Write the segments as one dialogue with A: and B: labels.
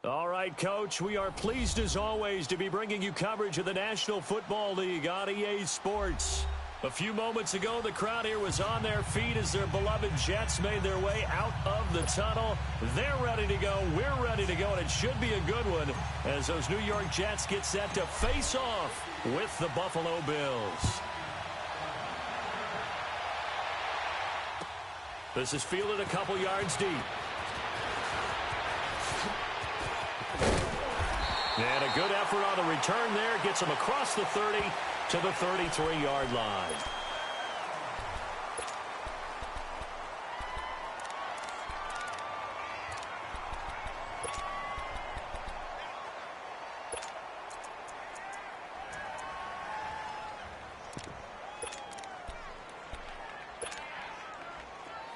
A: All right, Coach, we are pleased as always to be bringing you coverage of the National Football League on EA Sports. A few moments ago, the crowd here was on their feet as their beloved Jets made their way out of the tunnel. They're ready to go. We're ready to go, and it should be a good one as those New York Jets get set to face off with the Buffalo Bills. This is fielded a couple yards deep. And a good effort on the return there. Gets him across the 30 to the 33-yard line.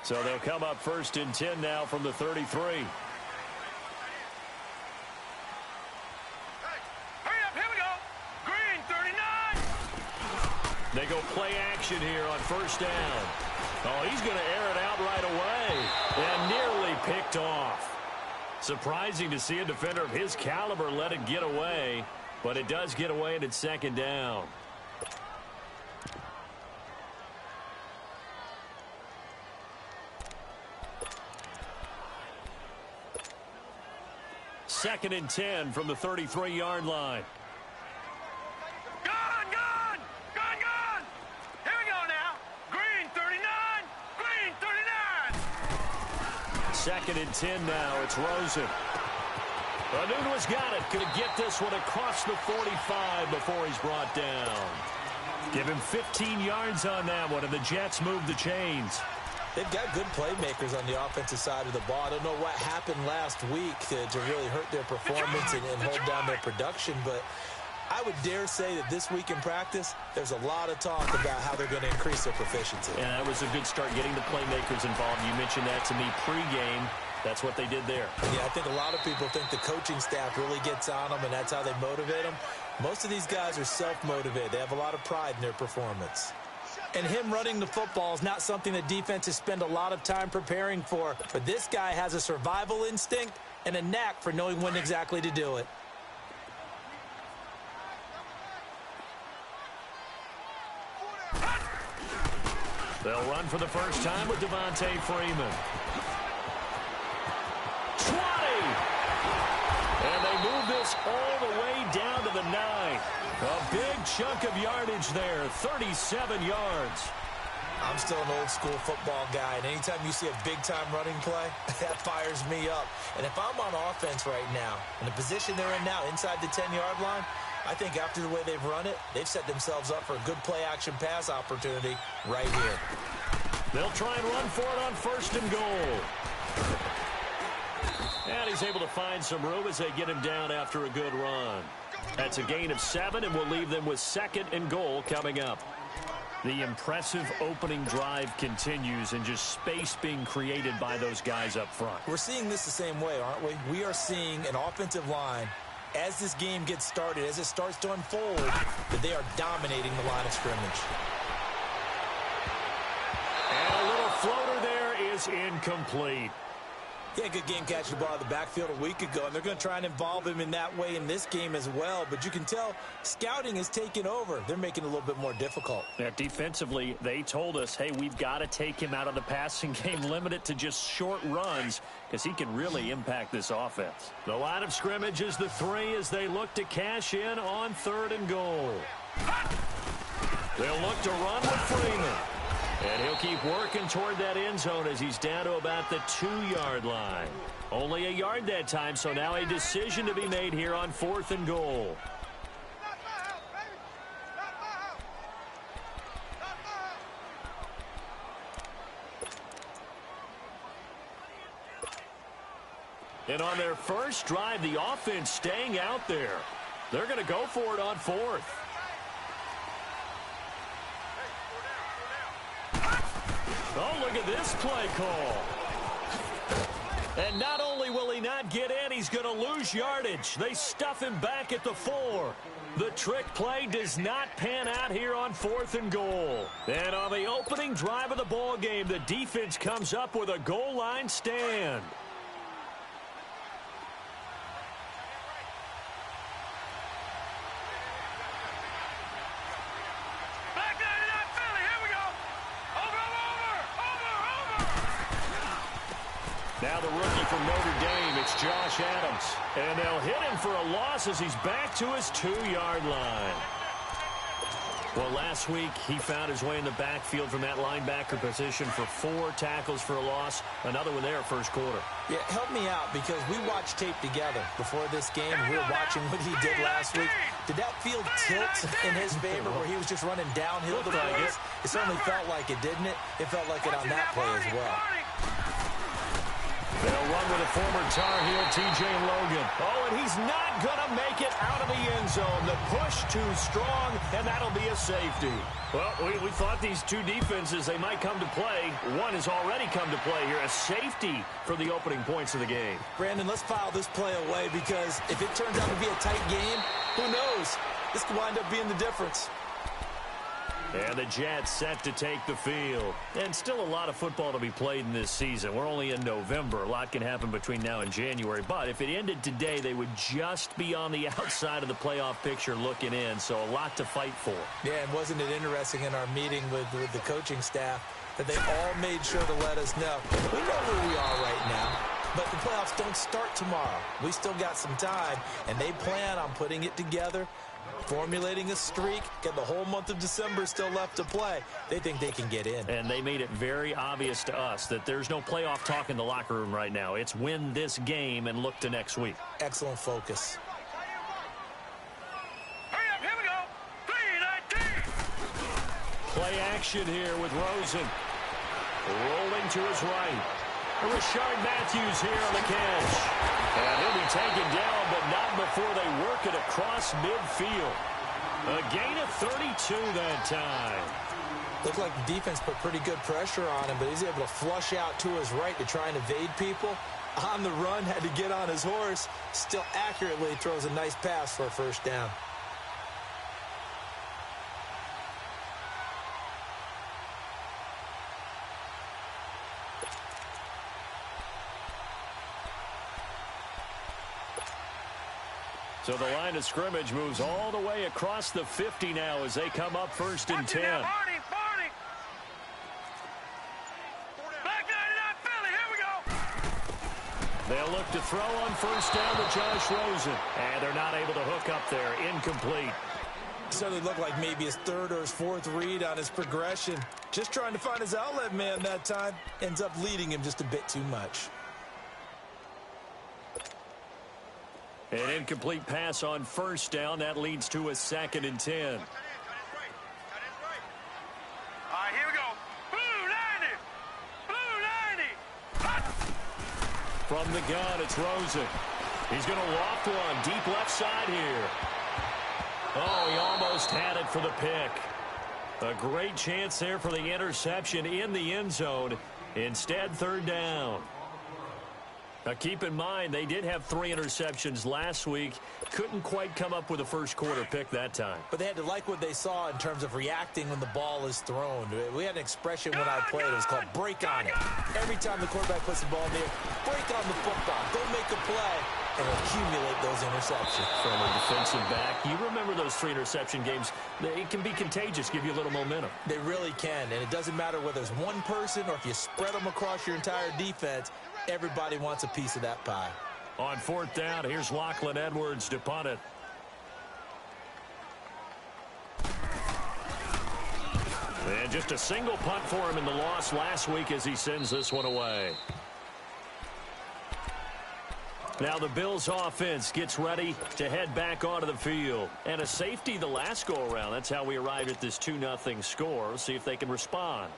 A: So they'll come up 1st and 10 now from the 33. They go play action here on 1st down. Oh, he's going to air it out right away. And nearly picked off. Surprising to see a defender of his caliber let it get away. But it does get away and it's 2nd down. Second and 10 from the 33-yard line. Second and 10 now. It's Rosen. Anunua's got it. Going to get this one across the 45 before he's brought down. Give him 15 yards on that one, and the Jets move the chains.
B: They've got good playmakers on the offensive side of the ball. I don't know what happened last week to really hurt their performance and hold down their production, but I would dare say that this week in practice, there's a lot of talk about how they're going to increase their proficiency.
A: And that was a good start getting the playmakers involved. You mentioned that to me pregame. That's what they did there.
B: Yeah, I think a lot of people think the coaching staff really gets on them, and that's how they motivate them. Most of these guys are self-motivated. They have a lot of pride in their performance. And him running the football is not something that defenses spend a lot of time preparing for. But this guy has a survival instinct and a knack for knowing when exactly to do it.
A: They'll run for the first time with Devontae Freeman. 20! And they move this all the way down to the 9. A big chunk of yardage there, 37 yards.
B: I'm still an old-school football guy, and anytime you see a big-time running play, that fires me up. And if I'm on offense right now, in the position they're in now, inside the 10-yard line, I think after the way they've run it, they've set themselves up for a good play-action pass opportunity right here.
A: They'll try and run for it on 1st and goal. And he's able to find some room as they get him down after a good run. That's a gain of 7, and we'll leave them with 2nd and goal coming up. The impressive opening drive continues, and just space being created by those guys up front.
B: We're seeing this the same way, aren't we? We are seeing an offensive line, as this game gets started, as it starts to unfold, that they are dominating the line of scrimmage.
A: And a little floater there is incomplete.
B: Yeah, good game catching the ball in the backfield a week ago, and they're going to try and involve him in that way in this game as well. But you can tell scouting is taking over. They're making it a little bit more difficult.
A: Yeah, defensively, they told us, hey, we've got to take him out of the passing game, limit it to just short runs, because he can really impact this offense. The line of scrimmage is the 3 as they look to cash in on 3rd and goal. They'll look to run with Freeman. And he'll keep working toward that end zone as he's down to about the 2-yard line. Only a yard that time, so now a decision to be made here on 4th and goal. And on their first drive, the offense staying out there. They're going to go for it on 4th. Oh, look at this play call. And not only will he not get in, he's going to lose yardage. They stuff him back at the 4. The trick play does not pan out here on 4th and goal. And on the opening drive of the ball game, the defense comes up with a goal line stand. Now the rookie from Notre Dame, it's Josh Adams. And they'll hit him for a loss as he's back to his 2-yard line. Well, last week, he found his way in the backfield from that linebacker position for 4 tackles for a loss. Another one there first quarter.
B: Yeah, help me out, because we watched tape together before this game. We were watching what he did last week. Did that field tilt in his favor where he was just running downhill to plays? It certainly felt like it, didn't it? It felt like it on that play as well.
A: They'll run with a former Tar Heel, T.J. Logan. Oh, and he's not going to make it out of the end zone. The push too strong, and that'll be a safety. Well, we thought these two defenses, they might come to play. One has already come to play here, a safety for the opening points of the game.
B: Brandon, let's file this play away, because if it turns out to be a tight game, who knows? This could wind up being the difference.
A: And the Jets set to take the field. And still a lot of football to be played in this season. We're only in November. A lot can happen between now and January. But if it ended today, they would just be on the outside of the playoff picture looking in. So a lot to fight for.
B: Yeah, and wasn't it interesting in our meeting with the coaching staff that they all made sure to let us know, we know where we are right now, but the playoffs don't start tomorrow. We still got some time, and they plan on putting it together, formulating a streak, got the whole month of December still left to play. They think they can get in.
A: And they made it very obvious to us that there's no playoff talk in the locker room right now. It's win this game and look to next week.
B: Excellent focus.
C: Hurry up, here we go. 3-19.
A: Play action here with Rosen. Rolling to his right. Rashard Matthews here on the catch. And he'll be taken down, but not before they work it across midfield. A gain of 32 that time.
B: Looked like the defense put pretty good pressure on him, but he's able to flush out to his right to try and evade people. On the run, had to get on his horse. Still accurately throws a nice pass for a first down.
A: So the line of scrimmage moves all the way across the 50 now as they come up first and 10.
C: Back 99 Philly, here we go.
A: They'll look to throw on first down to Josh Rosen. And they're not able to hook up there. Incomplete.
B: Certainly looked like maybe his third or his fourth read on his progression. Just trying to find his outlet man that time. Ends up leading him just a bit too much.
A: An incomplete pass on first down. That leads to a 2nd and 10.
C: All right, here we go. Blue 90. Blue 90. Hot.
A: From the gun, it's Rosen. He's going to loft one deep left side here. Oh, he almost had it for the pick. A great chance there for the interception in the end zone. Instead, third down. Now, keep in mind, they did have 3 interceptions last week. Couldn't quite come up with a first quarter pick that time.
B: But they had to like what they saw in terms of reacting when the ball is thrown. We had an expression when I played. It was called break on it. Every time the quarterback puts the ball in the air, break on the football. Go make a play and accumulate those interceptions.
A: From a defensive back, you remember those 3 interception games. It can be contagious, give you a little momentum.
B: They really can, and it doesn't matter whether it's one person or if you spread them across your entire defense. Everybody wants a piece of that pie.
A: On fourth down, here's Lachlan Edwards to punt it. And just a single punt for him in the loss last week as he sends this one away. Now the Bills offense gets ready to head back onto the field. And a safety the last go-around. That's how we arrived at this 2-0 score. See if they can respond.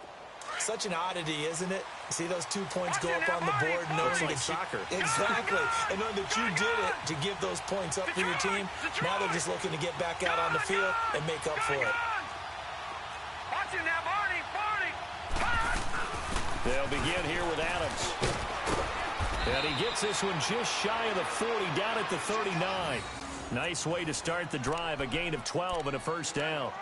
B: Such an oddity, isn't it? See those 2 points go up on the board, knowing
A: like
B: that
A: soccer.
B: Exactly. And knowing that you did it to give those points up for your team. Now they're just looking to get back out on the field and make up for it.
C: Watch it now, Barney.
A: They'll begin here with Adams. And he gets this one just shy of the 40, down at the 39. Nice way to start the drive, a gain of 12 and a first down.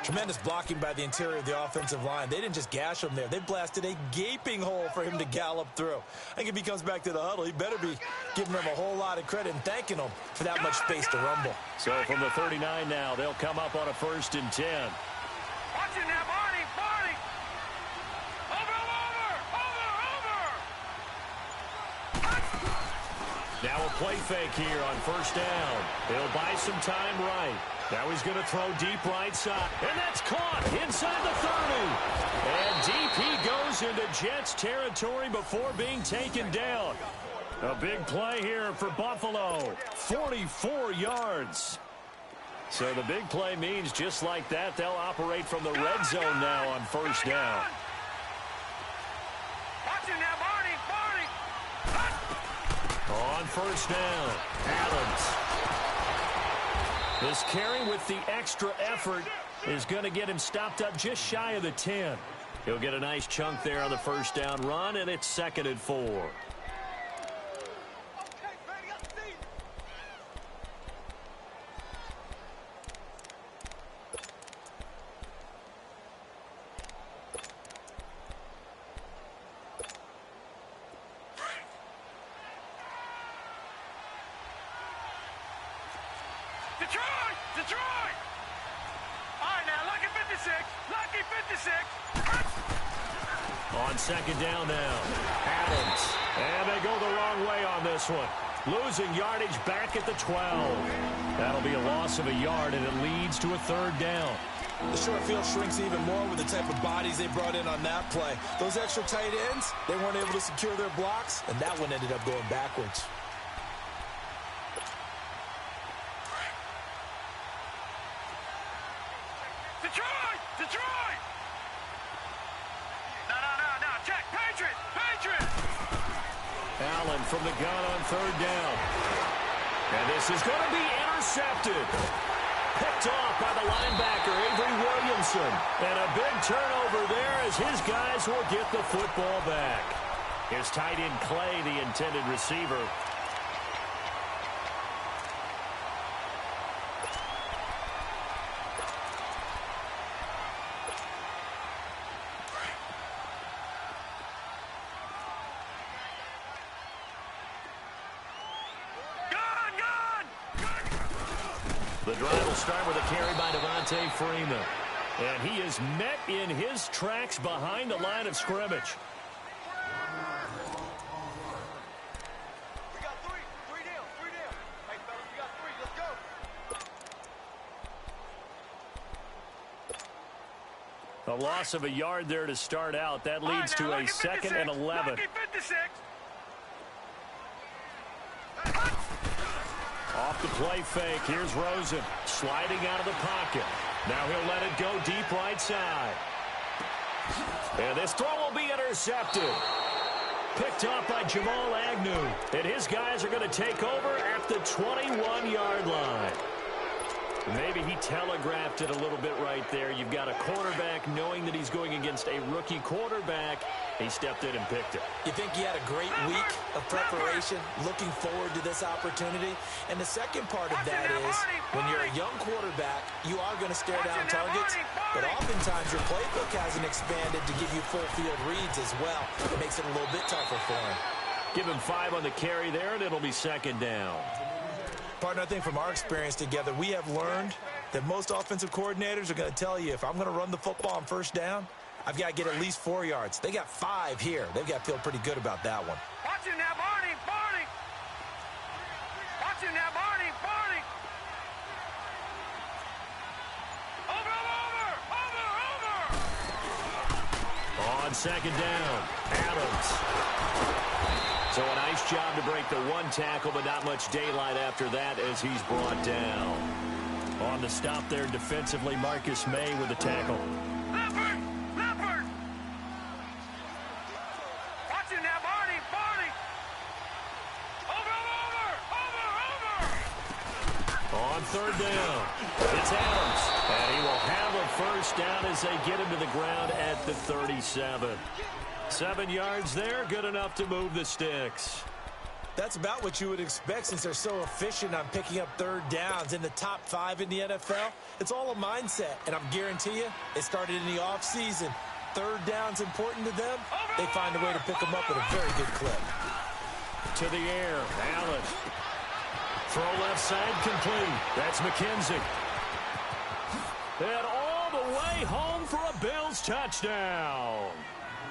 B: Tremendous blocking by the interior of the offensive line. They didn't just gash him there. They blasted a gaping hole for him to gallop through. I think if he comes back to the huddle, he better be giving them a whole lot of credit and thanking them for that much space to rumble.
A: So from the 39 now, they'll come up on a 1st and 10.
C: Watch it now, Barney. Over.
A: play fake here on first down. He'll buy some time right. Now he's going to throw deep right side. And that's caught inside the 30. And deep he goes into Jets territory before being taken down. A big play here for Buffalo. 44 yards. So the big play means just like that, they'll operate from the red zone now on first down. On first down, Adams. This carry with the extra effort is going to get him stopped up just shy of the 10. He'll get a nice chunk there on the first down run, and it's 2nd and 4.
C: Detroit! All right, now, lucky 56. Lucky 56.
A: On 2nd down now, Adams. And they go the wrong way on this one. Losing yardage back at the 12. That'll be a loss of a yard, and it leads to a 3rd down.
B: The short field shrinks even more with the type of bodies they brought in on that play. Those extra tight ends, they weren't able to secure their blocks, and that one ended up going backwards.
C: Detroit! Detroit! No, check. Patriot!
A: Allen from the gun on 3rd down. And this is going to be intercepted. Picked off by the linebacker, Avery Williamson. And a big turnover there as his guys will get the football back. His tight end Clay, the intended receiver. The drive will start with a carry by Devontae Freeman. And he is met in his tracks behind the line of scrimmage.
C: We got three down. Hey, fellas, we got 3. Let's go.
A: A loss of a yard there to start out. That leads to a 2nd and 11.
C: Lucky 56.
A: Off the play fake. Here's Rosen sliding out of the pocket. Now he'll let it go deep right side. And this throw will be intercepted. Picked off by Jamal Agnew. And his guys are going to take over at the 21-yard line. Maybe he telegraphed it a little bit right there. You've got a quarterback knowing that he's going against a rookie quarterback. He stepped in and picked it.
B: You think he had a great week of preparation, looking forward to this opportunity? And the second part of that is, when you're a young quarterback, you are going to stare down targets, but oftentimes your playbook hasn't expanded to give you full field reads as well. It makes it a little bit tougher for him.
A: Give him 5 on the carry there, and it'll be 2nd down.
B: Partner, I think from our experience together, we have learned that most offensive coordinators are going to tell you, if I'm going to run the football on first down, I've got to get at least 4 yards. They got 5 here. They've got to feel pretty good about that one.
C: Watch him now, Barney. Watch him now, Barney. Over.
A: On 2nd down, Adams. So a nice job to break the 1 tackle, but not much daylight after that as he's brought down. On the stop there defensively, Marcus May with the tackle.
C: Leopard. Watch him now, Barney. Over.
A: On 3rd down, it's Adams. And he will have a first down as they get him to the ground at the 37. 7 yards there, good enough to move the sticks.
B: That's about what you would expect since they're so efficient on picking up 3rd downs in the top 5 in the NFL. It's all a mindset, and I guarantee you, it started in the offseason. 3rd down's important to them. They find a way to pick them up at a very good clip.
A: To the air, Allen. Throw left side complete. That's McKenzie. And all the way home for a Bills touchdown.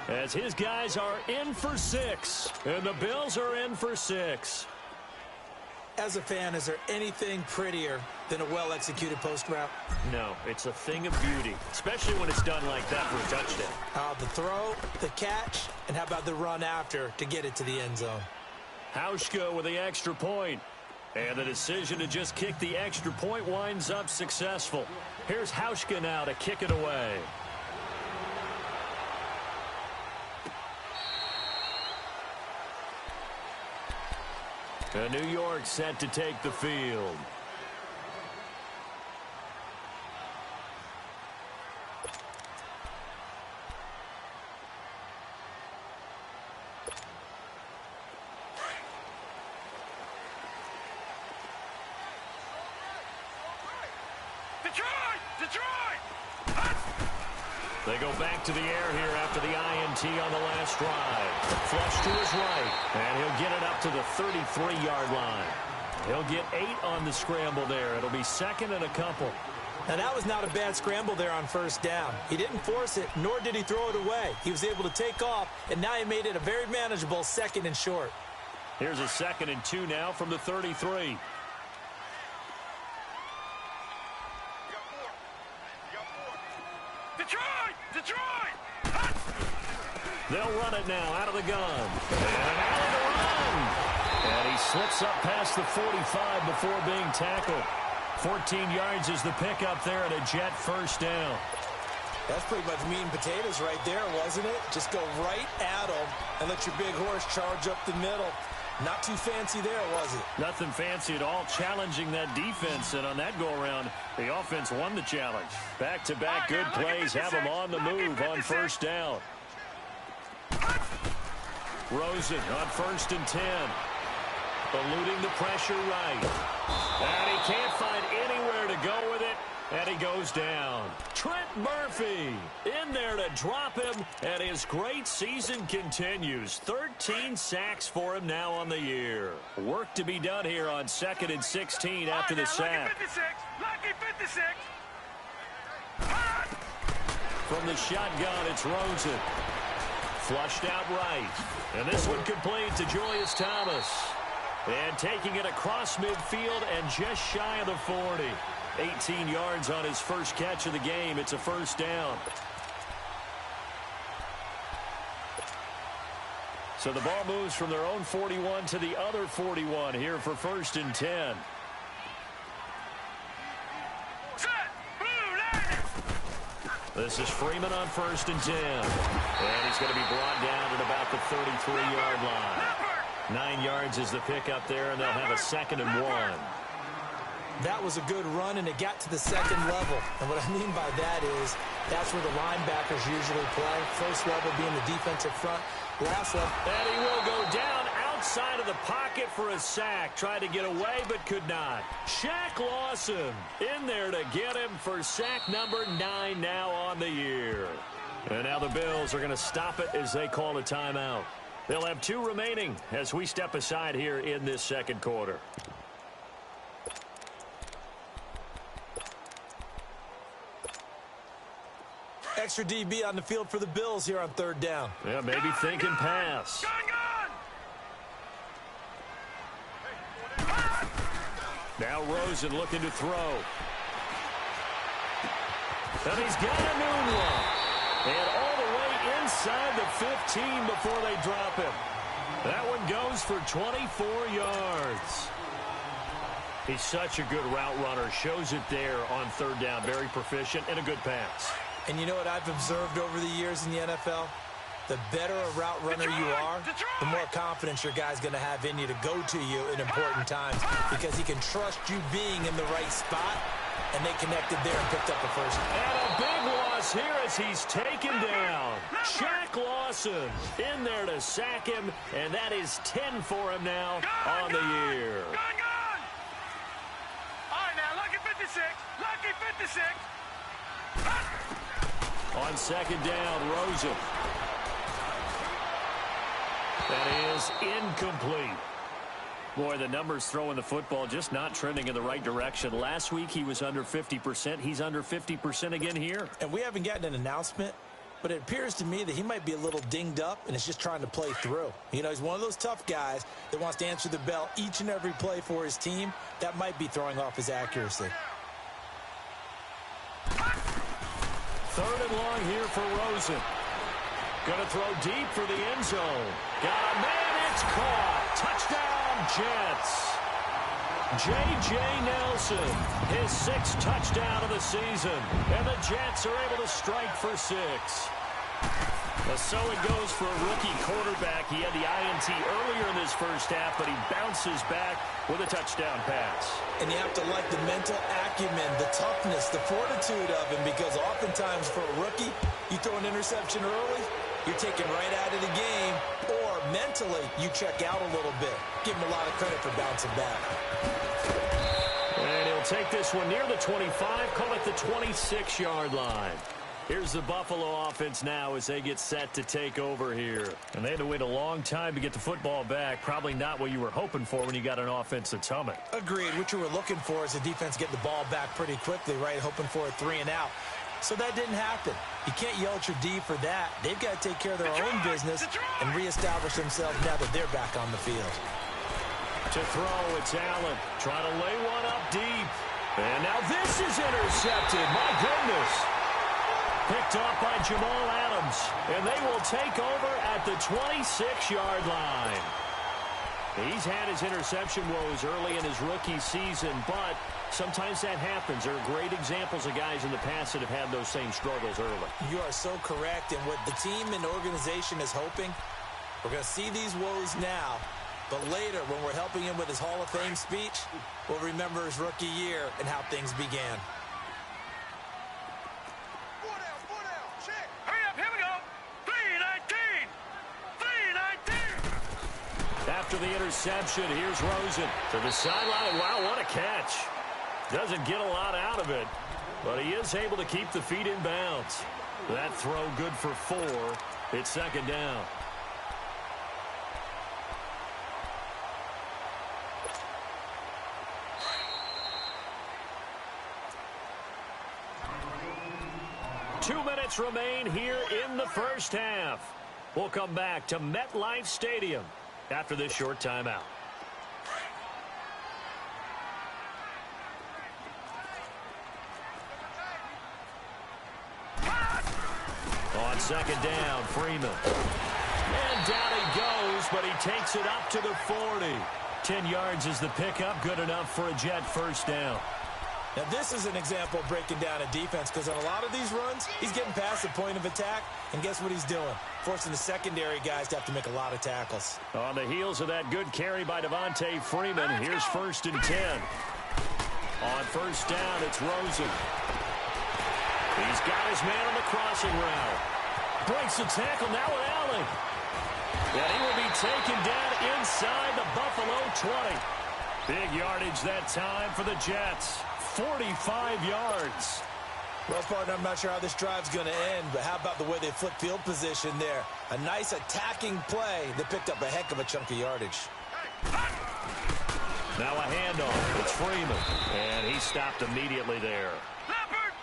A: As his guys are in for 6. And the Bills are in for 6.
B: As a fan, is there anything prettier than a well-executed post route?
A: No, it's a thing of beauty, especially when it's done like that for a touchdown.
B: The throw, the catch, and how about the run after to get it to the end zone?
A: Hauschka with the extra point. And the decision to just kick the extra point winds up successful. Here's Hauschka now to kick it away. New York set to take the field. They go back to the air here after the INT on the last drive. Flush to his right, and he'll get it up to the 33-yard line. He'll get 8 on the scramble there. It'll be second and a couple.
B: Now, that was not a bad scramble there on first down. He didn't force it, nor did he throw it away. He was able to take off, and now he made it a very manageable second and short.
A: Here's a 2nd and 2 now from the 33. They'll run it now out of the gun. And out of the run. And he slips up past the 45 before being tackled. 14 yards is the pickup there and a Jet first down.
B: That's pretty much meat and potatoes right there, wasn't it? Just go right at them and let your big horse charge up the middle. Not too fancy there, was it?
A: Nothing fancy at all, challenging that defense. And on that go-around, the offense won the challenge. Back-to-back good plays have them on the move on first down. Rosen on 1st and 10. Eluding the pressure right. And he can't find anywhere to go with it. And he goes down. Trent Murphy in there to drop him. And his great season continues. 13 sacks for him now on the year. Work to be done here on 2nd and 16 after the sack.
C: Lucky 56.
A: From the shotgun, it's Rosen. Flushed out right. And this one complete to Julius Thomas. And taking it across midfield and just shy of the 40. 18 yards on his first catch of the game. It's a first down. So the ball moves from their own 41 to the other 41 here for 1st and 10. This is Freeman on 1st and 10. And he's going to be brought down at about the 33-yard line. 9 yards is the pickup there, and they'll have a 2nd and 1.
B: That was a good run, and it got to the 2nd level. And what I mean by that is that's where the linebackers usually play. First level being the defensive front. Last level.
A: And he will go down outside of the pocket for a sack. Tried to get away, but could not. Shaq Lawson in there to get him for sack number 9 now on the year. And now the Bills are going to stop it as they call a timeout. They'll have 2 remaining as we step aside here in this 2nd quarter.
B: Extra DB on the field for the Bills here on 3rd down.
A: Yeah, maybe thinking pass. Now Rosen looking to throw. And he's got a new one. And all the way inside the 15 before they drop him. That one goes for 24 yards. He's such a good route runner. Shows it there on 3rd down. Very proficient and a good pass.
B: And you know what I've observed over the years in the NFL? The better a route runner you are, the more confidence your guy's going to have in you to go to you in important times because he can trust you being in the right spot, and they connected there and picked up the first.
A: And a big loss here as he's taken down. Shaq Lawson in there to sack him, and that is 10 for him now on the year.
C: All right, now, lucky 56. Lucky 56.
A: On 2nd down, Rosen. That is incomplete. Boy, the numbers throwing the football just not trending in the right direction. Last week he was under 50%. He's under 50% again here.
B: And we haven't gotten an announcement, but it appears to me that he might be a little dinged up and is just trying to play through. You know, he's one of those tough guys that wants to answer the bell each and every play for his team. That might be throwing off his accuracy.
A: 3rd and long here for Rosen. Going to throw deep for the end zone. Got a man, it's caught. Touchdown, Jets. J.J. Nelson, his 6th touchdown of the season. And the Jets are able to strike for 6. So it goes for a rookie quarterback. He had the INT earlier in this first half, but he bounces back with a touchdown pass.
B: And you have to like the mental acumen, the toughness, the fortitude of him, because oftentimes for a rookie, you throw an interception early, you're taken right out of the game, or mentally, you check out a little bit. Give him a lot of credit for bouncing back.
A: And he'll take this one near the 25, call it the 26-yard line. Here's the Buffalo offense now as they get set to take over here. And they had to wait a long time to get the football back. Probably not what you were hoping for when you got an offense that's humming.
B: Agreed. What you were looking for is the defense getting the ball back pretty quickly, right? Hoping for a 3 and out. So that didn't happen. You can't yell at your D for that. They've got to take care of their own business and reestablish themselves now that they're back on the field.
A: To throw, it's Allen. Trying to lay one up deep. And now this is intercepted. My goodness. Picked off by Jamal Adams. And they will take over at the 26-yard line. He's had his interception woes early in his rookie season, but sometimes that happens. There are great examples of guys in the past that have had those same struggles early.
B: You are so correct. And what the team and organization is hoping, we're going to see these woes now, but later when we're helping him with his Hall of Fame speech, we'll remember his rookie year and how things began.
C: Hurry up, here we go. 3-19. 3-19.
A: After the interception, here's Rosen to the sideline. Wow, what a catch. Doesn't get a lot out of it, but he is able to keep the feet in bounds. That throw good for 4. It's 2nd down. Two minutes remain here in the first half. We'll come back to MetLife Stadium after this short timeout. On 2nd down, Freeman. And down he goes, but he takes it up to the 40. 10 yards is the pickup, good enough for a Jet first down.
B: Now, this is an example of breaking down a defense, because on a lot of these runs, he's getting past the point of attack, and guess what he's doing? Forcing the secondary guys to have to make a lot of tackles.
A: On the heels of that good carry by Devontae Freeman, here's 1st and 10. On 1st down, it's Rosen. He's got his man on the crossing route. Breaks the tackle now with Allen. And he will be taken down inside the Buffalo 20. Big yardage that time for the Jets. 45 yards.
B: Well, partner, I'm not sure how this drive's going to end, but how about the way they flip field position there? A nice attacking play that picked up a heck of a chunk of yardage.
A: Now a handoff. It's Freeman. And he stopped immediately there.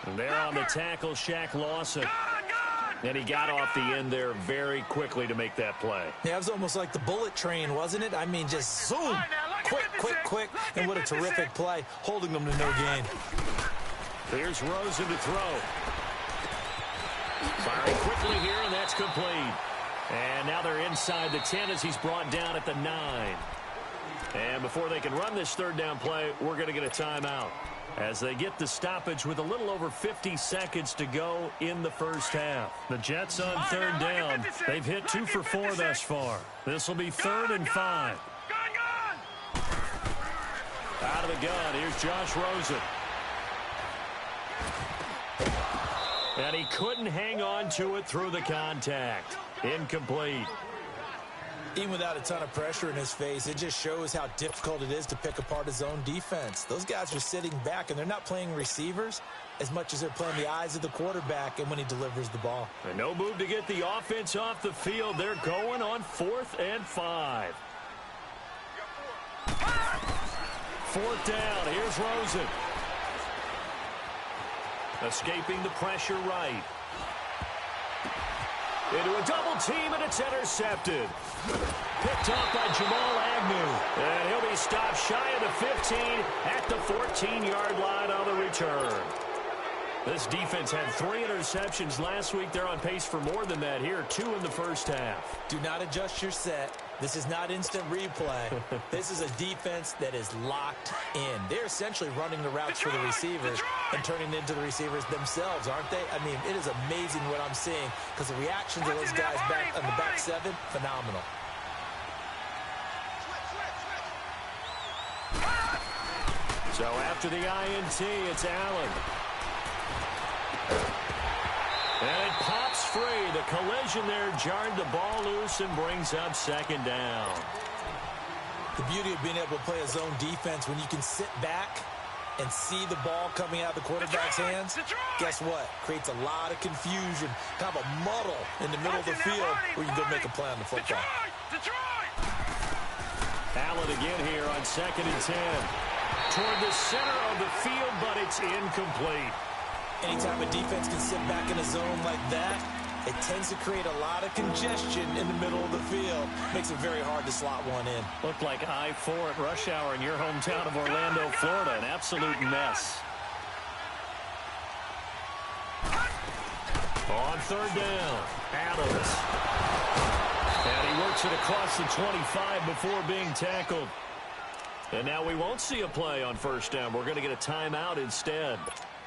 A: And there on the tackle, Shaq Lawson. And he got off the end there very quickly to make that play.
B: Yeah, it was almost like the bullet train, wasn't it? I mean, just zoom. Quick. And what a terrific play, holding them to no gain.
A: Here's Rosen to throw. Firing quickly here, and that's complete. And now they're inside the 10 as he's brought down at the 9. And before they can run this 3rd down play, we're going to get a timeout as they get the stoppage with a little over 50 seconds to go in the first half. The Jets on 3rd down. They've hit 2 for 4 thus far. This will be 3rd and 5. Out of the gun, here's Josh Rosen. And he couldn't hang on to it through the contact. Incomplete.
B: Even without a ton of pressure in his face, it just shows how difficult it is to pick apart his own defense. Those guys are sitting back, and they're not playing receivers as much as they're playing the eyes of the quarterback and when he delivers the ball.
A: And no move to get the offense off the field. They're going on 4th and 5. 4th down. Here's Rosen. Escaping the pressure right. Into a double team, and it's intercepted. Picked up by Jamal Agnew. And he'll be stopped shy of the 15 at the 14-yard line on the return. This defense had 3 interceptions last week. They're on pace for more than that here, 2 in the first half.
B: Do not adjust your set. This is not instant replay. This is a defense that is locked in. They're essentially running the routes for the receivers and turning into the receivers themselves, aren't they? I mean, it is amazing what I'm seeing because the reactions of those guys back on the back 7, phenomenal.
A: So after the INT, it's Allen. And it pops free. The collision there jarred the ball loose and brings up second down.
B: The beauty of being able to play a zone defense when you can sit back and see the ball coming out of the quarterback's hands, guess what? Creates a lot of confusion, kind of a muddle in the middle of the field where you can go make a play on the football.
A: Allen again here on 2nd and 10. Toward the center of the field, but it's incomplete.
B: Anytime a defense can sit back in a zone like that, it tends to create a lot of congestion in the middle of the field. Makes it very hard to slot one in.
A: Looked like I-4 at rush hour in your hometown of Orlando, Florida. An absolute mess. On 3rd down, Adams. And he works it across the 25 before being tackled. And now we won't see a play on 1st down. We're going to get a timeout instead,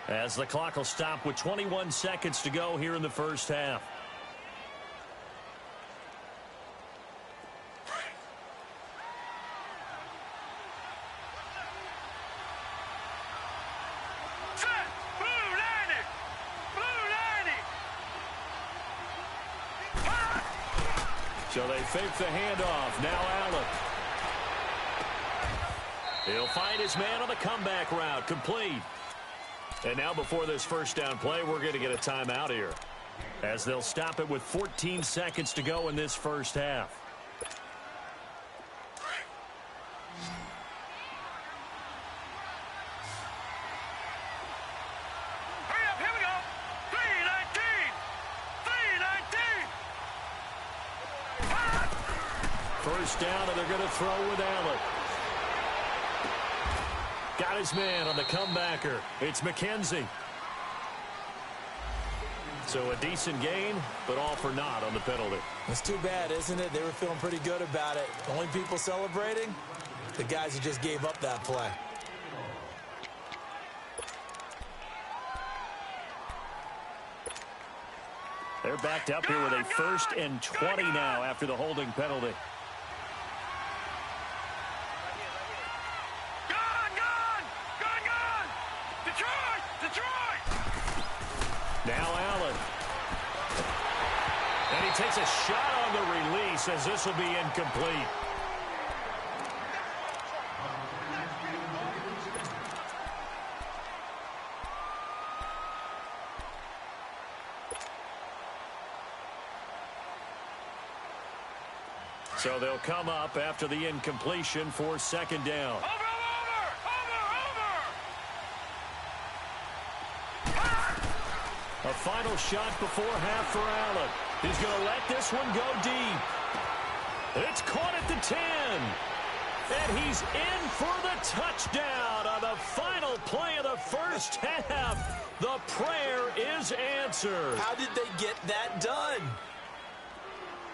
A: as the clock will stop with 21 seconds to go here in the first half. So they fake the handoff. Now Allen. He'll find his man on the comeback route. Complete. And now before this 1st down play, we're going to get a timeout here, as they'll stop it with 14 seconds to go in this first half.
C: Hurry up, here we go. 3:19. 3:19.
A: 1st down, and they're going to throw with Allen. Got his man on the comebacker. It's McKenzie. So a decent gain, but all for naught on the penalty.
B: It's too bad, isn't it? They were feeling pretty good about it. The only people celebrating, the guys who just gave up that play.
A: They're backed up here with a 1st and 20 now after the holding penalty. Now Allen. And he takes a shot on the release, as this will be incomplete. So they'll come up after the incompletion for 2nd down. A final shot before half for Allen. He's going to let this one go deep. It's caught at the 10. And he's in for the touchdown on the final play of the first half. The prayer is answered.
B: How did they get that done?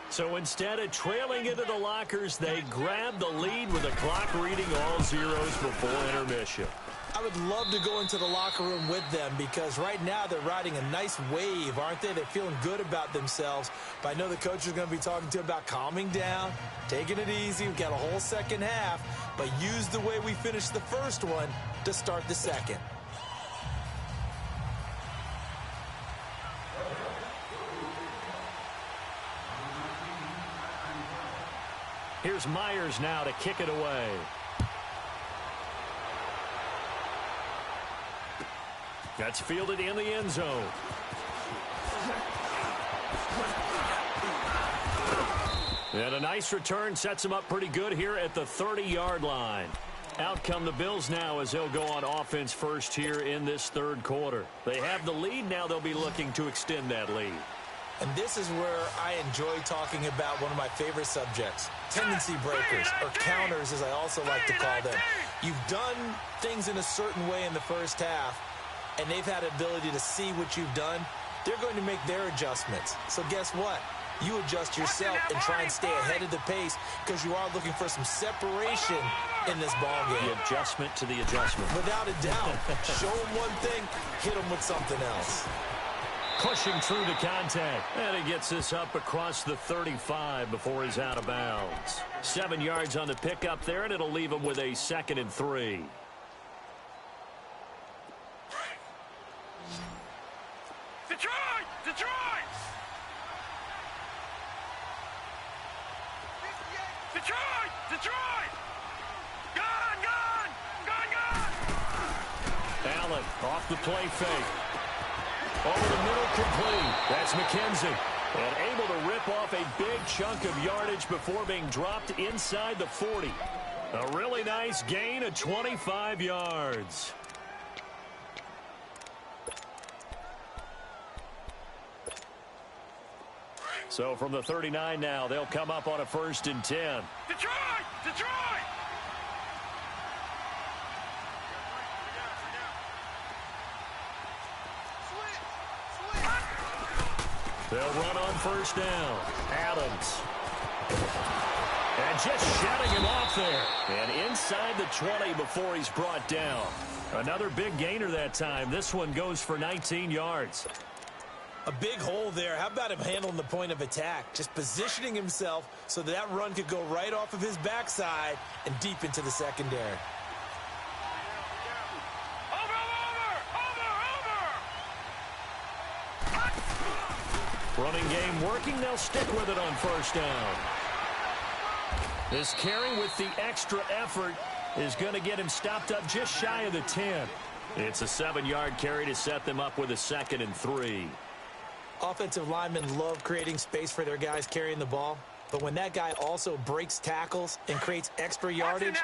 A: So instead of trailing into the lockers, they grabbed the lead with the clock reading all zeros before intermission.
B: I would love to go into the locker room with them, because right now they're riding a nice wave, aren't they? They're feeling good about themselves. But I know the coach is going to be talking to them about calming down, taking it easy. We've got a whole second half, but use the way we finished the first one to start the second.
A: Here's Myers now to kick it away. That's fielded in the end zone. And a nice return sets him up pretty good here at the 30-yard line. Out come the Bills now, as they'll go on offense first here in this 3rd quarter. They have the lead now. They'll be looking to extend that lead.
B: And this is where I enjoy talking about one of my favorite subjects, tendency breakers, or counters, as I also like to call them. You've done things in a certain way in the first half, and they've had the ability to see what you've done. They're going to make their adjustments. So guess what? You adjust yourself and try and stay ahead of the pace because you are looking for some separation in this ball game.
A: The adjustment to the adjustment.
B: Without a doubt. Show them one thing, hit them with something else.
A: Pushing through the contact. And he gets this up across the 35 before he's out of bounds. 7 yards on the pickup there, and it'll leave him with a 2nd and 3.
C: Detroit! Detroit! Detroit! Detroit! Gone! Gone! Gone! Gone!
A: Allen off the play fake. Over the middle, complete. That's McKenzie. And able to rip off a big chunk of yardage before being dropped inside the 40. A really nice gain of 25 yards. So from the 39 now, they'll come up on a 1st and 10.
C: Detroit! Detroit!
A: They'll run on 1st down. Adams. And just shutting him off there. And inside the 20 before he's brought down. Another big gainer that time. This one goes for 19 yards.
B: A big hole there. How about him handling the point of attack? Just positioning himself so that run could go right off of his backside and deep into the secondary.
A: Running game working. They'll stick with it on 1st down. This carry with the extra effort is going to get him stopped up just shy of the 10. It's a 7-yard carry to set them up with a 2nd and 3.
B: Offensive linemen love creating space for their guys carrying the ball. But when that guy also breaks tackles and creates extra yardage,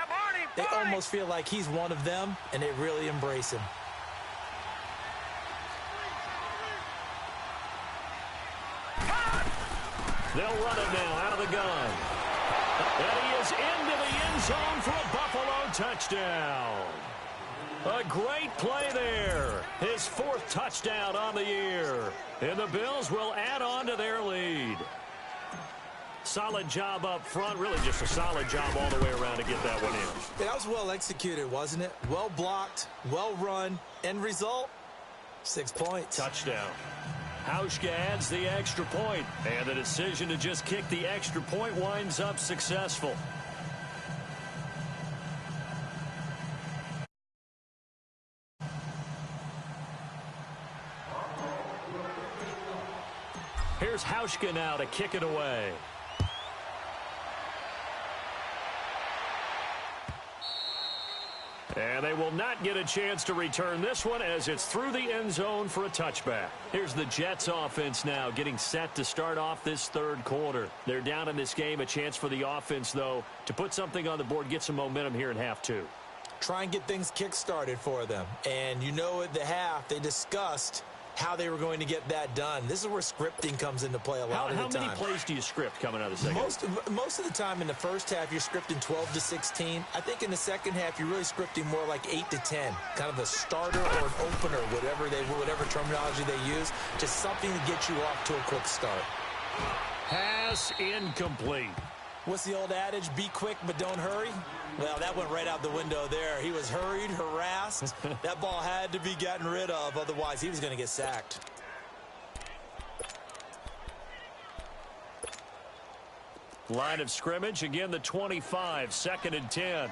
B: they almost feel like he's one of them, and they really embrace him.
A: They'll run it now out of the gun. And he is into the end zone for a Buffalo touchdown. A great play there. His 4th touchdown on the year. And the Bills will add on to their lead. Solid job up front. Really just a solid job all the way around to get that one in.
B: Yeah, that was well executed, wasn't it? Well blocked, well run. End result, 6 points.
A: Touchdown. Hauschka adds the extra point, and the decision to just kick the extra point winds up successful. Here's Hauschka now to kick it away. And they will not get a chance to return this one as it's through the end zone for a touchback. Here's the Jets offense now getting set to start off this 3rd quarter. They're down in this game. A chance for the offense, though, to put something on the board, get some momentum here in half 2.
B: Try and get things kick-started for them. And you know at the half, they discussed how they were going to get that done. This is where scripting comes into play a lot of the time.
A: How many plays do you script coming out of the second?
B: Most of the time in the first half, you're scripting 12 to 16. I think in the second half, you're really scripting more like 8 to 10. Kind of a starter or an opener, whatever terminology they use. Just something to get you off to a quick start.
A: Pass incomplete.
B: What's the old adage? Be quick, but don't hurry. Well, that went right out the window there. He was hurried, harassed. That ball had to be gotten rid of. Otherwise, he was going to get sacked.
A: Line of scrimmage. Again, the 25. 2nd and 10.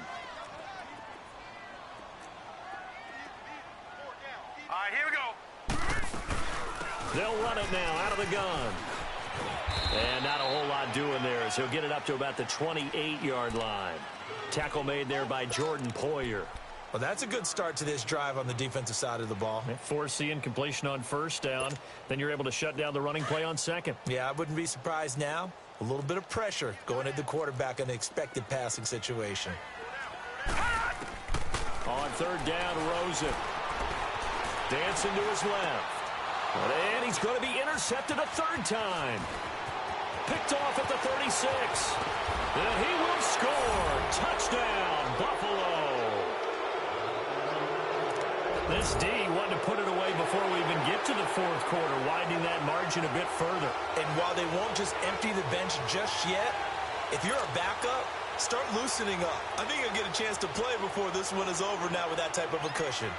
C: All right, here we go.
A: They'll run it now out of the gun. And not a whole lot doing there as he'll get it up to about the 28-yard line. Tackle made there by Jordan Poyer.
B: Well, that's a good start to this drive on the defensive side of the ball.
A: Force the incompletion on 1st down. Then you're able to shut down the running play on 2nd.
B: Yeah, I wouldn't be surprised now. A little bit of pressure going at the quarterback in an expected passing situation.
A: On 3rd down, Rosen. Dancing to his left. And he's going to be intercepted a third time. Picked off at the 36. And he will score. Touchdown, Buffalo. This D wanted to put it away before we even get to the fourth quarter, widening that margin a bit further.
B: And while they won't just empty the bench just yet, if you're a backup, start loosening up. I think you'll get a chance to play before this one is over now with that type of a cushion.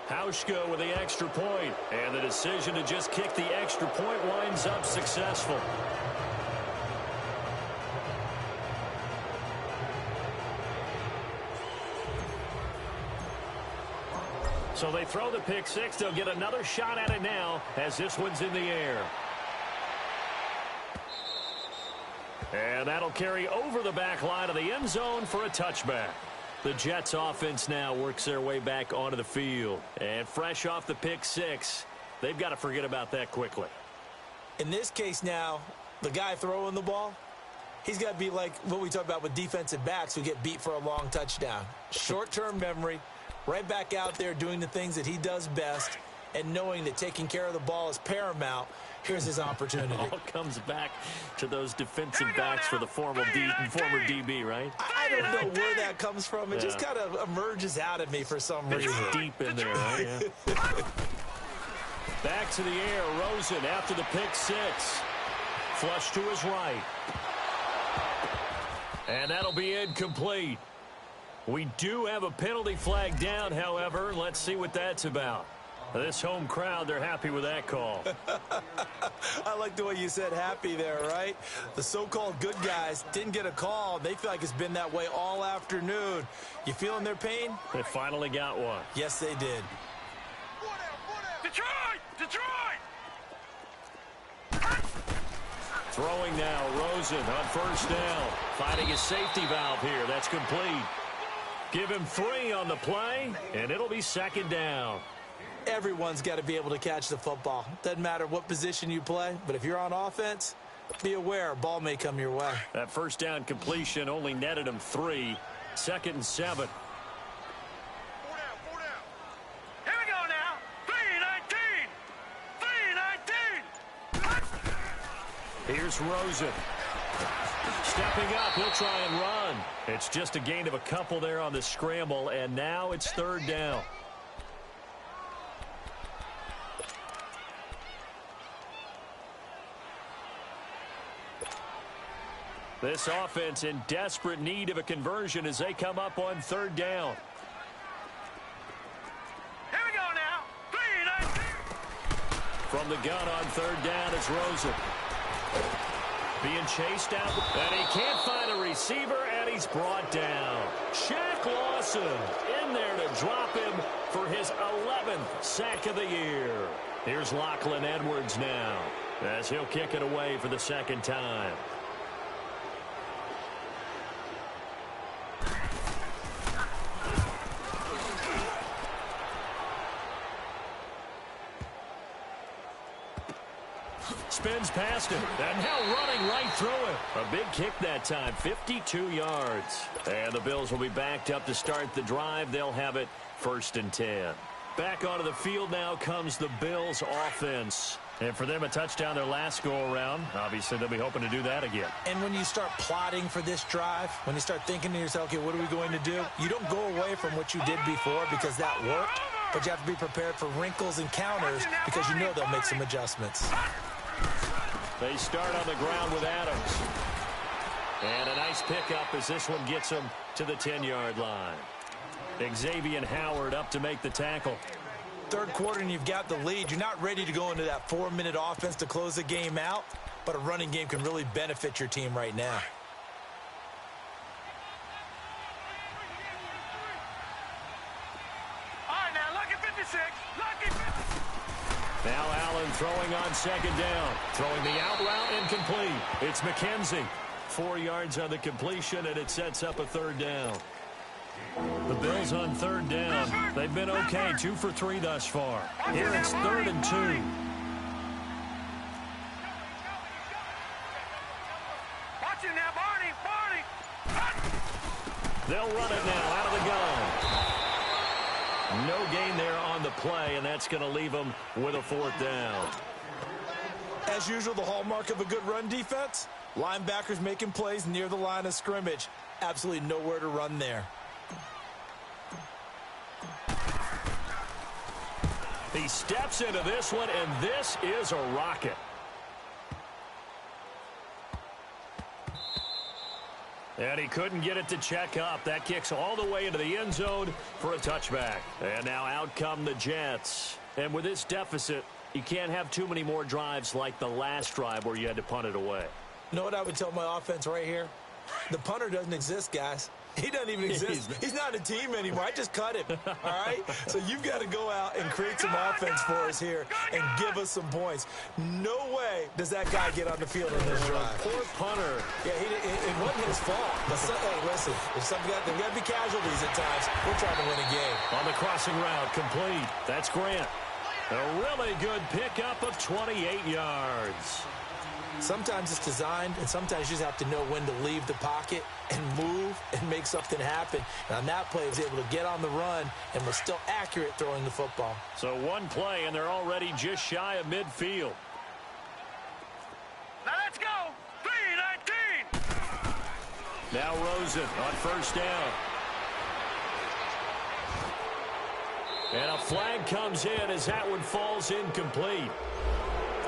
A: Hauschka with the extra point, and the decision to just kick the extra point winds up successful. So they throw the pick six. They'll get another shot at it now as this one's in the air. And that'll carry over the back line of the end zone for a touchback. The Jets offense now works their way back onto the field. And fresh off the pick six, they've got to forget about that quickly.
B: In this case now, the guy throwing the ball, he's got to be like what we talk about with defensive backs who get beat for a long touchdown. Short-term memory, right back out there doing the things that he does best, and knowing that taking care of the ball is paramount. Here's his opportunity.
A: It all comes back to those defensive backs for the former DB, right?
B: I don't know where that comes from. It just kind of emerges out of me for some reason.
A: It's deep in there, right? Yeah. Back to the air. Rosen after the pick six. Flush to his right. And that'll be incomplete. We do have a penalty flag down, however. Let's see what that's about. This home crowd, they're happy with that call.
B: I like the way you said happy there, right? The so-called good guys didn't get a call. They feel like it's been that way all afternoon. You feeling their pain?
A: They finally got one.
B: Yes, they did.
C: Detroit! Detroit!
A: Throwing now, Rosen on first down. Finding his safety valve here. That's complete. Give him 3 on the play, and it'll be second down.
B: Everyone's got to be able to catch the football. Doesn't matter what position you play, but if you're on offense, be aware, ball may come your way.
A: That first down completion only netted him 3. 2nd and 7.
C: 4 down. Here we go now. 3-19.
A: Here's Rosen. Stepping up, he'll try and run. It's just a gain of a couple there on the scramble, and now it's 3rd down. This offense in desperate need of a conversion as they come up on 3rd down.
C: Here we go now. 3-19.
A: From the gun on 3rd down, it's Rosen. Being chased out, and he can't find a receiver, and he's brought down. Shaq Lawson in there to drop him for his 11th sack of the year. Here's Lachlan Edwards now as he'll kick it away for the 2nd time. Spins past him, and now running right through it. A big kick that time, 52 yards. And the Bills will be backed up to start the drive. They'll have it 1st and 10. Back onto the field now comes the Bills offense. And for them, a touchdown their last go-around. Obviously, they'll be hoping to do that again.
B: And when you start plotting for this drive, when you start thinking to yourself, okay, what are we going to do? You don't go away from what you did before because that worked, but you have to be prepared for wrinkles and counters because you know they'll make some adjustments.
A: They start on the ground with Adams. And a nice pickup as this one gets them to the 10-yard line. Xavier Howard up to make the tackle.
B: 3rd quarter and you've got the lead. You're not ready to go into that 4-minute offense to close the game out, but a running game can really benefit your team right now.
C: All right, now, lucky 56. Lucky 56.
A: Now Allen throwing on 2nd down. Throwing the out route incomplete. It's McKenzie. 4 yards on the completion, and it sets up a 3rd down. The Bills on third down. They've been okay, 2 for 3 thus far. Here it's 3rd and 2.
C: Watching now, Barney.
A: They'll run it now out of the gun. No gain there on the play, and that's going to leave them with a 4th down.
B: As usual, the hallmark of a good run defense, linebackers making plays near the line of scrimmage. Absolutely nowhere to run there.
A: He steps into this one, and this is a rocket. And he couldn't get it to check up. That kicks all the way into the end zone for a touchback. And now out come the Jets. And with this deficit, you can't have too many more drives like the last drive where you had to punt it away.
B: You know what I would tell my offense right here? The punter doesn't exist, guys. He doesn't even exist. He's not a team anymore. I just cut him, all right? So you've got to go out and create some offense for us here and give us some points. No way does that guy get on the field in this drive.
A: Poor punter.
B: Yeah, it wasn't his fault. But hey, listen, there's got to be casualties at times. We're trying to win a game.
A: On the crossing route, complete. That's Grant. A really good pickup of 28 yards.
B: Sometimes it's designed, and sometimes you just have to know when to leave the pocket and move and make something happen. And on that play, he was able to get on the run and was still accurate throwing the football.
A: So one play, and they're already just shy of midfield.
C: Now let's go. 3-19.
A: Now Rosen on 1st down. And a flag comes in as that one falls incomplete.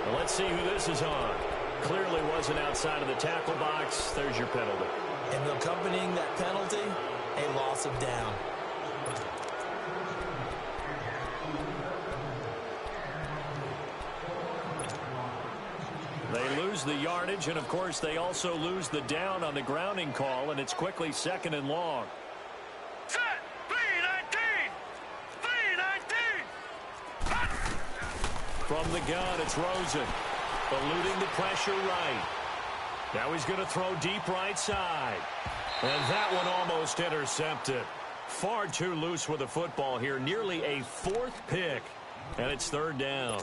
A: Well, let's see who this is on. Clearly wasn't outside of the tackle box. There's your penalty.
B: And accompanying that penalty, a loss of down.
A: They lose the yardage, and, of course, they also lose the down on the grounding call, and it's quickly 2nd and long.
C: Set. 3-19. 3-19.
A: From the gun, it's Rosen. Eluding the pressure right. Now he's going to throw deep right side. And that one almost intercepted. Far too loose with the football here. Nearly a 4th pick. And it's 3rd down.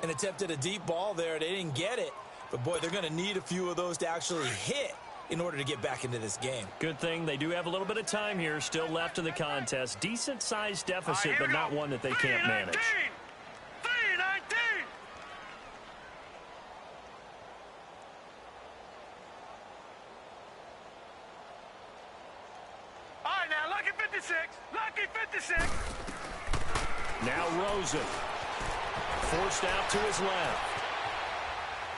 B: And attempted a deep ball there. They didn't get it. But, boy, they're going to need a few of those to actually hit in order to get back into this game.
A: Good thing they do have a little bit of time here still left in the contest. Decent-sized deficit, but not one that they can't manage.
C: 3-19. All right, now, lucky 56. Lucky 56.
A: Now Rosen. Forced out to his left.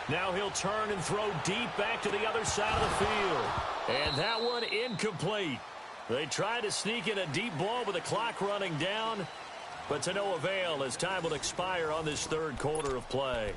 A: Now he'll turn and throw deep back to the other side of the field. And that one incomplete. They tried to sneak in a deep ball with the clock running down, but to no avail as time will expire on this 3rd quarter of play.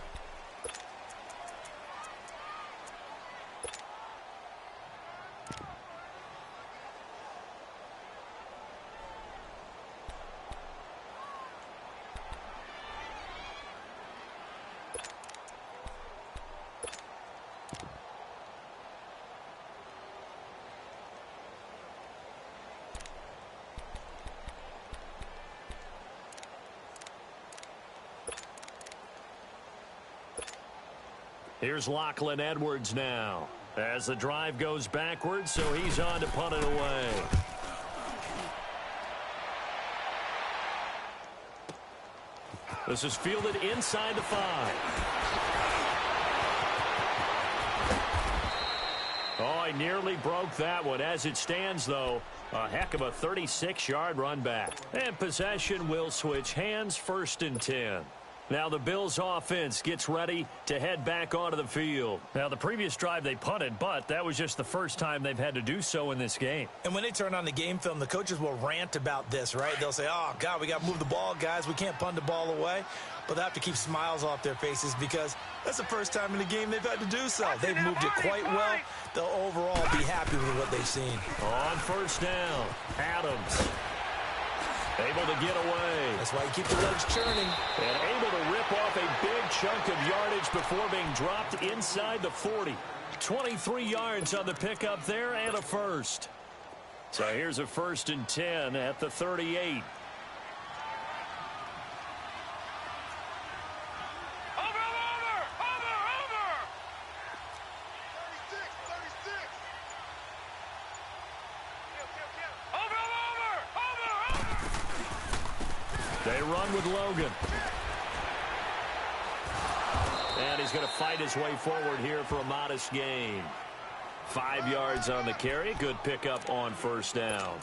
A: Here's Lachlan Edwards now as the drive goes backwards, so he's on to punt it away. This is fielded inside the 5. Oh, he nearly broke that one. As it stands, though, a heck of a 36-yard run back. And possession will switch hands, 1st and 10. Now the Bills offense gets ready to head back onto the field. Now the previous drive they punted, but that was just the first time they've had to do so in this game.
B: And when they turn on the game film, the coaches will rant about this, right? They'll say, oh, God, we got to move the ball, guys. We can't punt the ball away. But they have to keep smiles off their faces because that's the first time in the game they've had to do so. They've moved it quite well. They'll overall be happy with what they've seen.
A: On 1st down, Adams. Able to get away.
B: That's why you keep the legs churning.
A: And able to rip off a big chunk of yardage before being dropped inside the 40. 23 yards on the pickup there and a 1st. So here's a 1st and 10 at the 38. They run with Logan. And he's going to fight his way forward here for a modest gain. 5 yards on the carry. Good pickup on 1st down.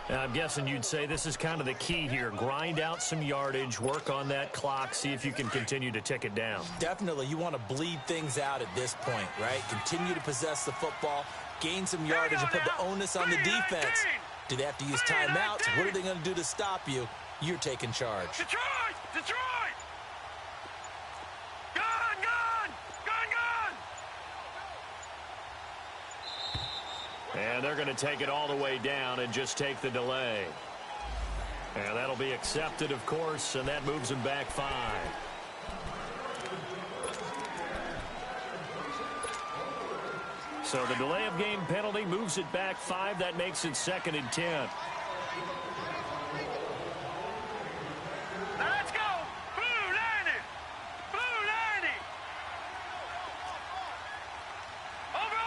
A: And I'm guessing you'd say this is kind of the key here. Grind out some yardage, work on that clock, see if you can continue to tick it down.
B: Definitely. You want to bleed things out at this point, right? Continue to possess the football, gain some yardage, and put the onus on the defense. Do they have to use timeouts? What are they going to do to stop you? You're taking charge.
C: Detroit! Detroit! Gun! Gun! Gun! Gun!
A: And they're going to take it all the way down and just take the delay. And that'll be accepted, of course, and that moves them back 5. So the delay of game penalty moves it back 5. That makes it 2nd and 10.
C: Let's go! Blue 90! Blue 90! Over!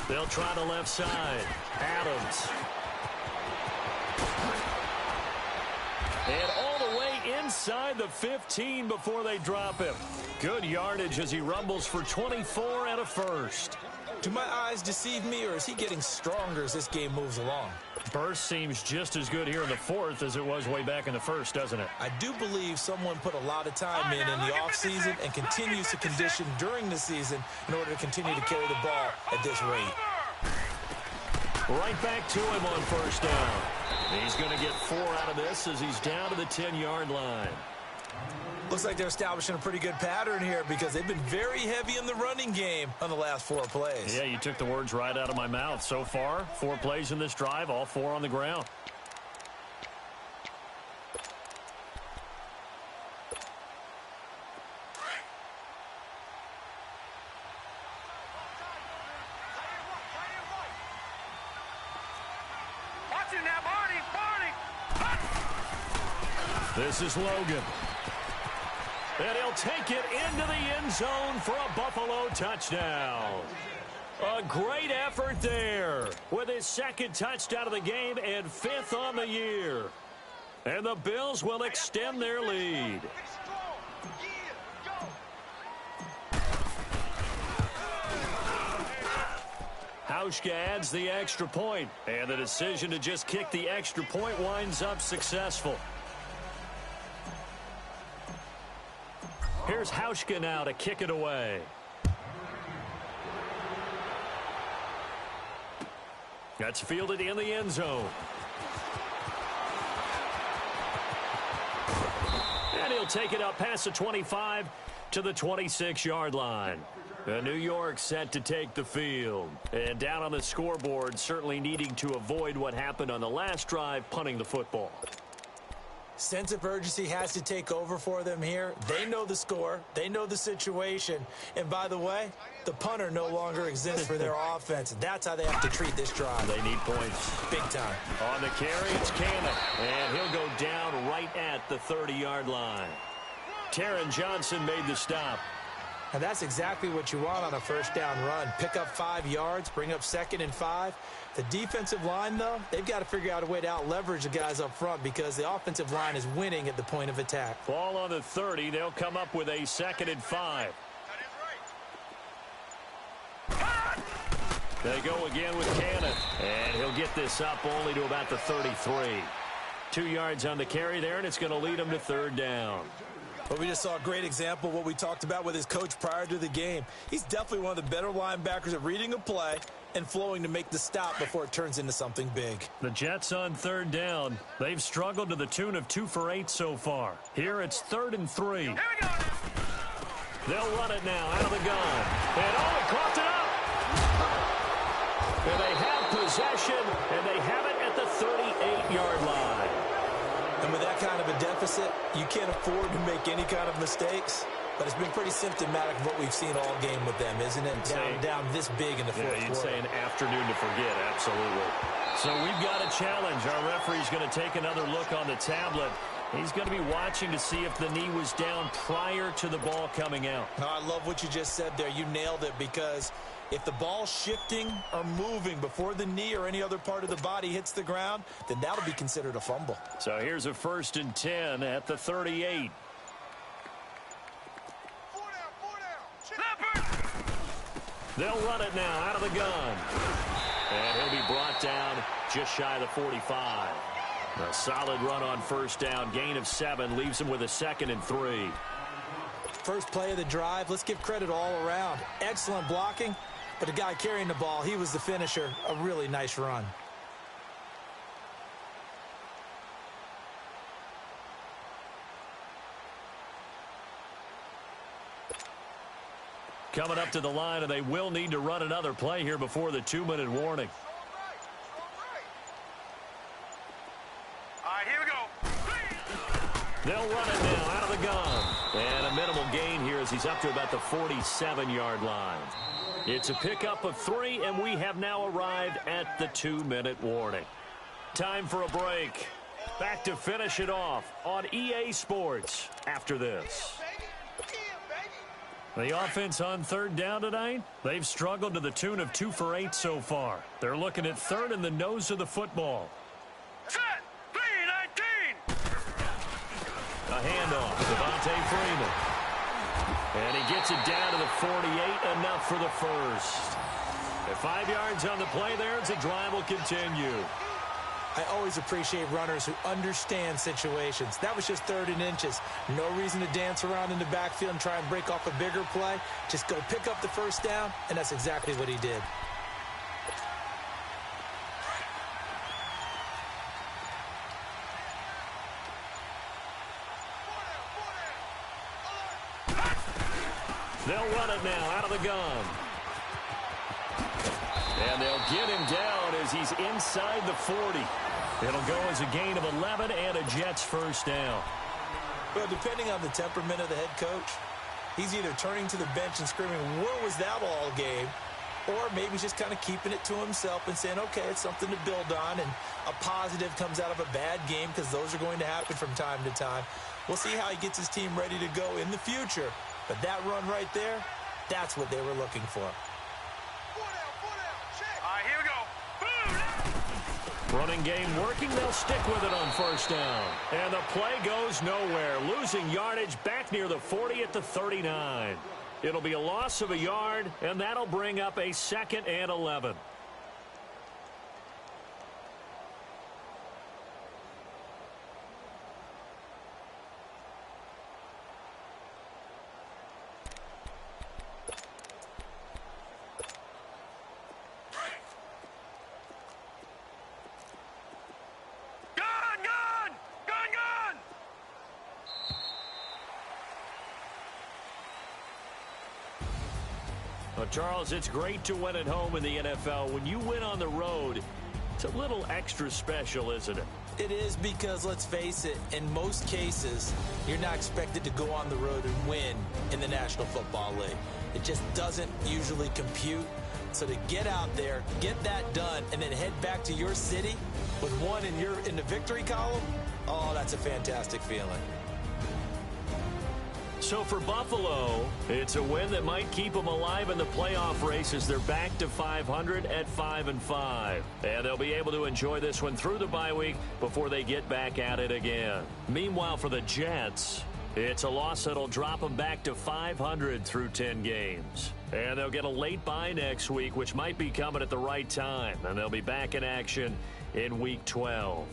A: They'll try the left side. Adams. And all the way inside the 15 before they drop him. Good yardage as he rumbles for 24 and a 1st.
B: Do my eyes deceive me, or is he getting stronger as this game moves along?
A: Burst seems just as good here in the 4th as it was way back in the 1st, doesn't it?
B: I do believe someone put a lot of time in the offseason and continues to condition during the season in order to continue to carry the ball at this rate.
A: Right back to him on 1st down. He's going to get 4 out of this as he's down to the 10-yard line.
B: Looks like they're establishing a pretty good pattern here because they've been very heavy in the running game on the last 4 plays.
A: Yeah, you took the words right out of my mouth. So far, 4 plays in this drive, all 4 on the ground.
C: Watching now, Barney!
A: This is Logan. And he'll take it into the end zone for a Buffalo touchdown. A great effort there with his 2nd touchdown of the game and 5th on the year. And the Bills will extend their lead. Hauschka adds the extra point, and the decision to just kick the extra point winds up successful. Here's Hauschka now to kick it away. That's fielded in the end zone. And he'll take it up past the 25 to the 26-yard line. New York set to take the field. And down on the scoreboard, certainly needing to avoid what happened on the last drive, punting the football.
B: Sense of urgency has to take over for them here. They know the score. They know the situation. And by the way, the punter no longer exists for their offense. That's how they have to treat this drive.
A: They need points.
B: Big time.
A: On the carry, it's Cannon. And he'll go down right at the 30-yard line. Taron Johnson made the stop.
B: And that's exactly what you want on a 1st down run. Pick up 5 yards, bring up 2nd and 5. The defensive line, though, they've got to figure out a way to out-leverage the guys up front because the offensive line is winning at the point of attack.
A: Ball on the 30. They'll come up with a 2nd and 5. They go again with Cannon. And he'll get this up only to about the 33. 2 yards on the carry there, and it's going to lead him to 3rd down.
B: But we just saw a great example of what we talked about with his coach prior to the game. He's definitely one of the better linebackers at reading a play and flowing to make the stop before it turns into something big.
A: The Jets on 3rd down. They've struggled to the tune of 2 for 8 so far. Here it's 3rd and 3.
C: Here we go.
A: They'll run it now out of the gun. And he coughed it up. And they have possession, and they have it at the 38-yard line.
B: And with that kind of a deficit, you can't afford to make any kind of mistakes. But it's been pretty symptomatic of what we've seen all game with them, isn't it? Down this big in the fourth quarter.
A: You'd say an afternoon to forget, absolutely. So we've got a challenge. Our referee's going to take another look on the tablet. He's going to be watching to see if the knee was down prior to the ball coming out.
B: No, I love what you just said there. You nailed it, because if the ball's shifting or moving before the knee or any other part of the body hits the ground, then that'll be considered a fumble.
A: So here's a 1st and 10 at the 38. They'll run it now out of the gun. And he'll be brought down just shy of the 45. A solid run on 1st down. Gain of 7 leaves him with a 2nd and 3.
B: First play of the drive. Let's give credit all around. Excellent blocking. But the guy carrying the ball, he was the finisher. A really nice run.
A: Coming up to the line, and they will need to run another play here before the 2-minute warning.
C: All right, here we go.
A: They'll run it now out of the gun. And a minimal gain here as he's up to about the 47-yard line. It's a pickup of 3, and we have now arrived at the 2-minute warning. Time for a break. Back to finish it off on EA Sports after this. The offense on 3rd down tonight, they've struggled to the tune of 2 for 8 so far. They're looking at 3rd in the nose of the football.
C: Set. 3-19.
A: A handoff to Devontae Freeman. And he gets it down to the 48, enough for the first. At 5 yards on the play there, as the drive will continue.
B: I always appreciate runners who understand situations. That was just 3rd and inches. No reason to dance around in the backfield and try and break off a bigger play. Just go pick up the 1st down, and that's exactly what he did.
A: They'll run it now out of the gun. And they'll get him down as he's inside the 40. It'll go as a gain of 11 and a Jets 1st down.
B: Well, depending on the temperament of the head coach, he's either turning to the bench and screaming, "Where was that all game?" Or maybe he's just kind of keeping it to himself and saying, okay, it's something to build on, and a positive comes out of a bad game, because those are going to happen from time to time. We'll see how he gets his team ready to go in the future. But that run right there, that's what they were looking for.
C: All right, here we go.
A: Running game working. They'll stick with it on 1st down. And the play goes nowhere. Losing yardage back near the 40 at the 39. It'll be a loss of a yard, and that'll bring up a 2nd and 11. Well, Charles, it's great to win at home in the NFL. When you win on the road, it's a little extra special, isn't it?
B: It is, because, let's face it, in most cases, you're not expected to go on the road and win in the National Football League. It just doesn't usually compute. So to get out there, get that done, and then head back to your city with one in the victory column, oh, that's a fantastic feeling.
A: So for Buffalo, it's a win that might keep them alive in the playoff race as they're back to 500 at 5-5. And they'll be able to enjoy this one through the bye week before they get back at it again. Meanwhile, for the Jets, it's a loss that'll drop them back to 500 through 10 games. And they'll get a late bye next week, which might be coming at the right time. And they'll be back in action in Week 12.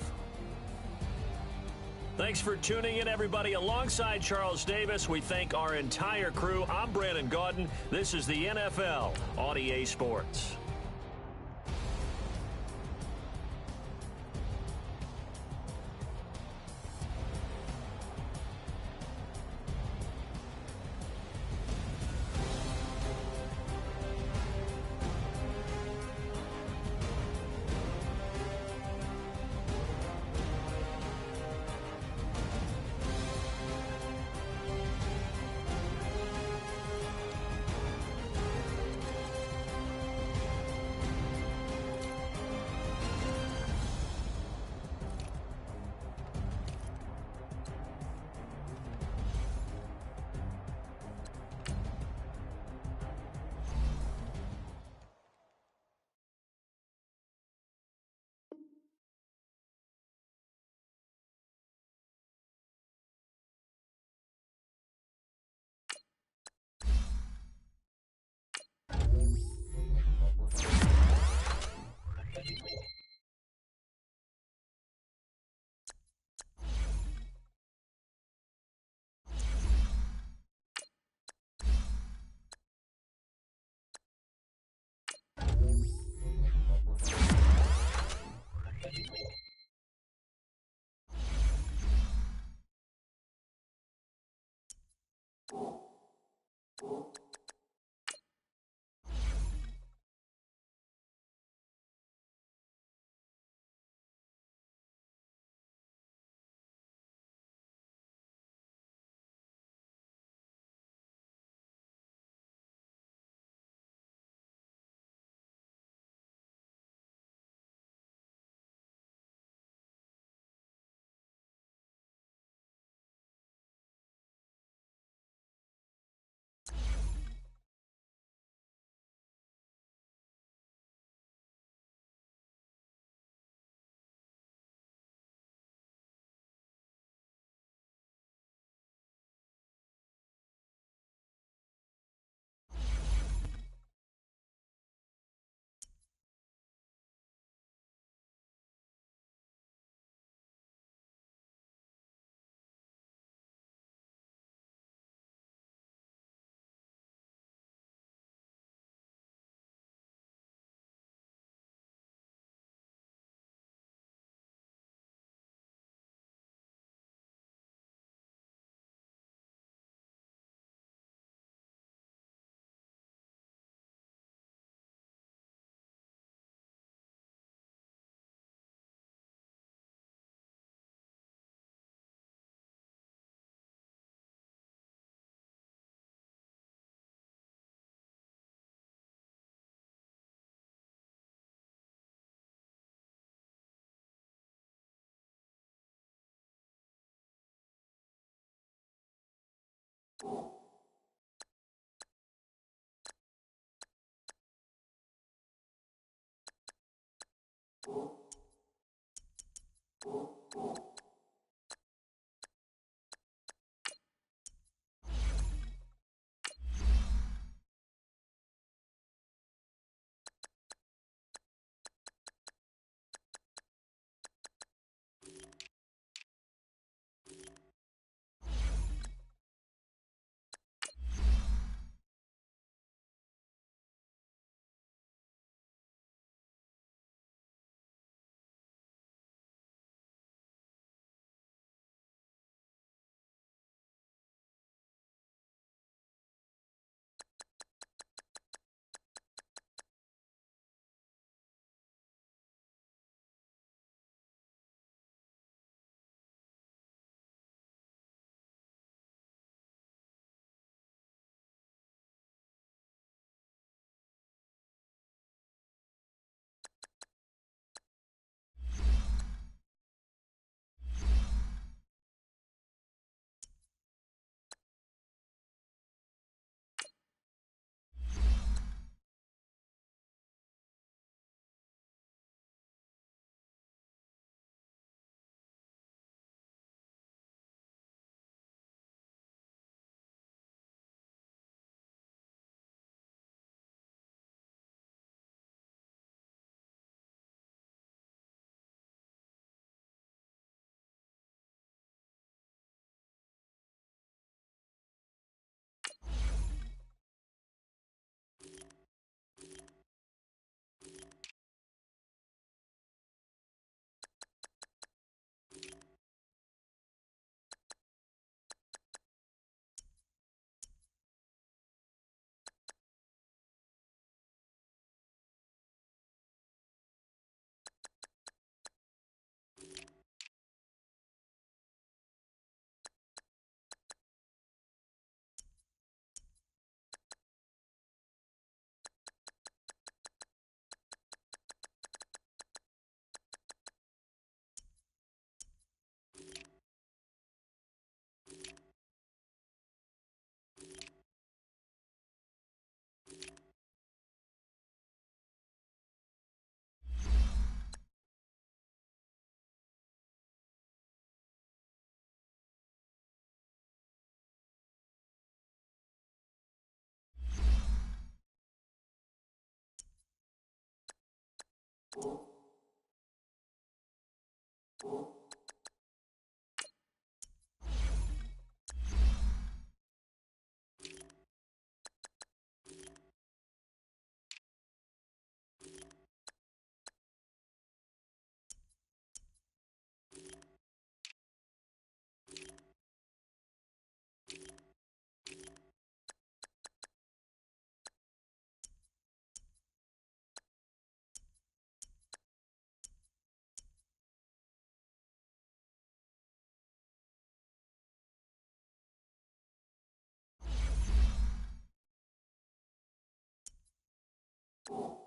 A: Thanks for tuning in, everybody. Alongside Charles Davis, we thank our entire crew. I'm Brandon Gaudin. This is the NFL on EA Sports.
D: you